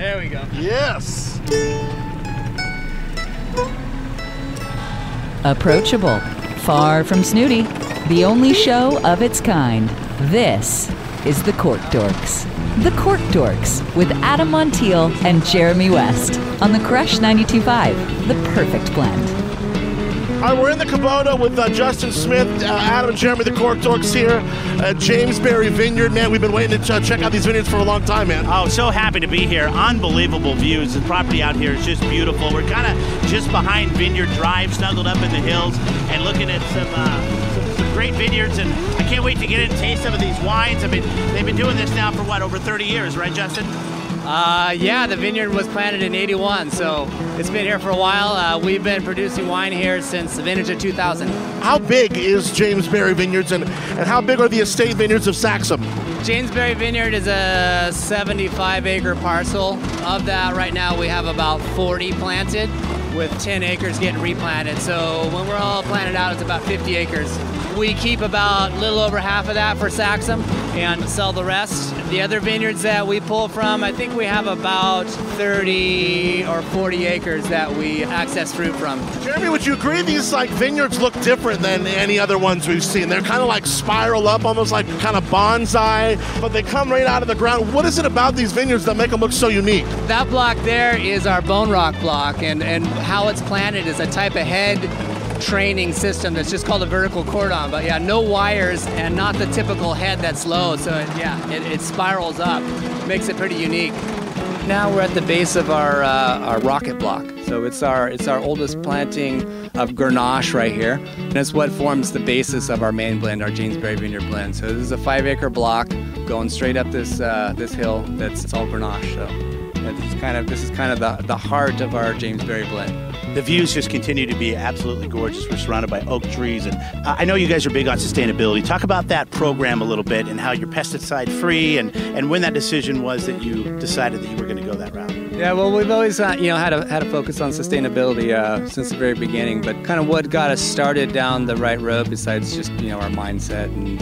There we go. Yes. Approachable, far from snooty, the only show of its kind. This is the Cork Dorks. The Cork Dorks with Adam Montiel and Jeremy West on the Krush 92.5, the perfect blend. All right, we're in the Kubota with Justin Smith, Adam and Jeremy, the Cork Dorks here at James Berry Vineyard. Man, we've been waiting to check out these vineyards for a long time, man. Oh, so happy to be here. Unbelievable views. The property out here is just beautiful. We're kind of just behind Vineyard Drive, snuggled up in the hills, and looking at some great vineyards, and I can't wait to get in and taste some of these wines. I mean, they've been doing this now for what, over 30 years, right, Justin? Yeah, the vineyard was planted in '81, so it's been here for a while. We've been producing wine here since the vintage of 2000. How big is James Berry Vineyards, and how big are the estate vineyards of Saxum? James Berry Vineyard is a 75-acre parcel. Of that, right now we have about 40 planted, with 10 acres getting replanted. So when we're all planted out, it's about 50 acres. We keep about a little over half of that for Saxum and sell the rest. The other vineyards that we pull from, I think we have about 30 or 40 acres that we access fruit from. Jeremy, would you agree these vineyards look different than any other ones we've seen? They're kind of like spiral up, almost like kind of bonsai, but they come right out of the ground. What is it about these vineyards that make them look so unique? That block there is our bone rock block, and how it's planted is a type of head training system that's just called a vertical cordon. But yeah, no wires and not the typical head that's low, so it spirals up, makes it pretty unique. Now we're at the base of our rocket block. So it's our oldest planting of Grenache right here, and it's what forms the basis of our main blend, our James Berry Vineyard blend. So this is a 5-acre block going straight up this hill. It's all Grenache. So this is kind of the heart of our James Berry blend. The views just continue to be absolutely gorgeous. We're surrounded by oak trees, and I know you guys are big on sustainability. Talk about that program a little bit and how you're pesticide free, and when that decision was that you decided that you were going to go that route. Yeah, well, we've always had a focus on sustainability since the very beginning, but kind of what got us started down the right road, besides just our mindset and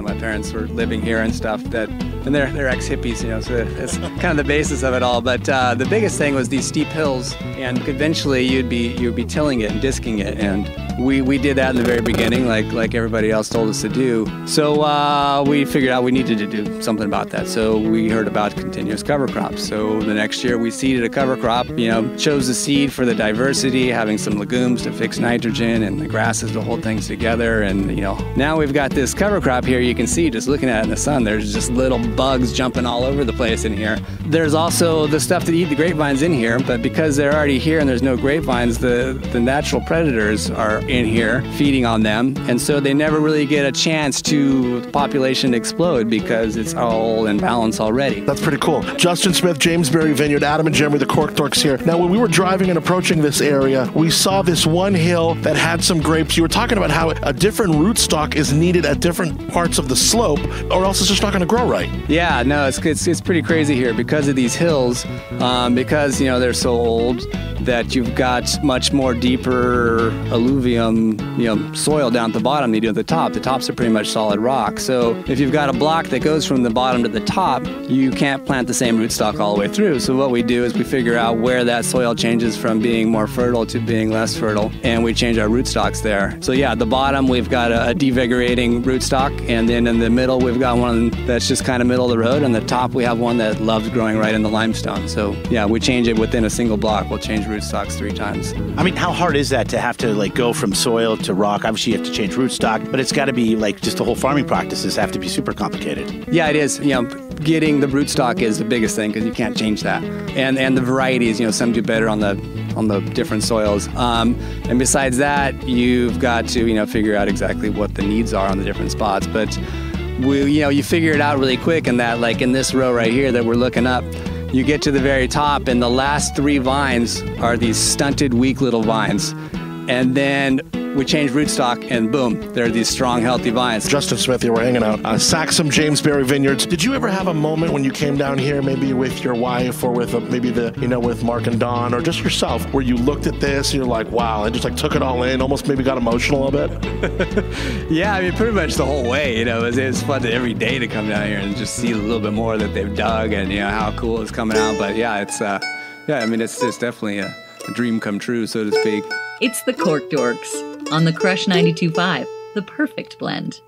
my parents were living here and stuff, and they're ex-hippies, so it's kind of the basis of it all. But the biggest thing was these steep hills, and conventionally you'd be tilling it and disking it, and we did that in the very beginning, like everybody else told us to do. So we figured out we needed to do something about that. So we heard about continuous cover crops. So the next year we seeded a cover crop, chose the seed for the diversity, having some legumes to fix nitrogen and the grasses to hold things together. And now we've got this cover crop here. You can see, just looking at it in the sun, there's just little bugs jumping all over the place in here. There's also the stuff that eat the grapevines in here, but because they're already here and there's no grapevines, the natural predators are in here feeding on them, and so they never really get a chance to population explode because it's all in balance already. That's pretty cool. Justin Smith, James Berry Vineyard, Adam and Jeremy, the Cork Dorks here. Now, when we were driving and approaching this area, we saw this one hill that had some grapes. You were talking about how a different rootstock is needed at different parts of the slope, or else it's just not going to grow right. Yeah, no, it's pretty crazy here because of these hills, because they're so old that you've got much more deeper alluvium, soil down at the bottom than you do at the top. The tops are pretty much solid rock. So if you've got a block that goes from the bottom to the top, you can't plant the same rootstock all the way through. So what we do is we figure out where that soil changes from being more fertile to being less fertile, and we change our rootstocks there. So yeah, at the bottom we've got a devigorating rootstock, and then in the middle we've got one that's just kind of middle of the road, and the top we have one that loves growing right in the limestone. So yeah, we change it within a single block. We'll change rootstocks 3 times. I mean, how hard is that to have to go from soil to rock? Obviously you have to change rootstock, but it's got to be just the whole farming practices have to be super complicated. Yeah, it is. Getting the rootstock is the biggest thing because you can't change that. And the varieties, some do better on the different soils. And besides that, you've got to figure out exactly what the needs are on the different spots. But you figure it out really quick, in that in this row right here that we're looking up, you get to the very top, and the last 3 vines are these stunted, weak little vines. And then we changed rootstock, and boom, there are these strong, healthy vines. Justin Smith, you were hanging out. Saxum James Berry Vineyards. Did you ever have a moment when you came down here, maybe with your wife or with with Mark and Don, or just yourself, where you looked at this and you're like, wow, and just like took it all in, almost maybe got emotional a bit? Yeah, I mean, pretty much the whole way. It was fun every day to come down here and just see a little bit more that they've dug and how cool it's coming out. But yeah, it's it's definitely a dream come true, so to speak. It's the Cork Dorks on the Krush 92.5, the perfect blend.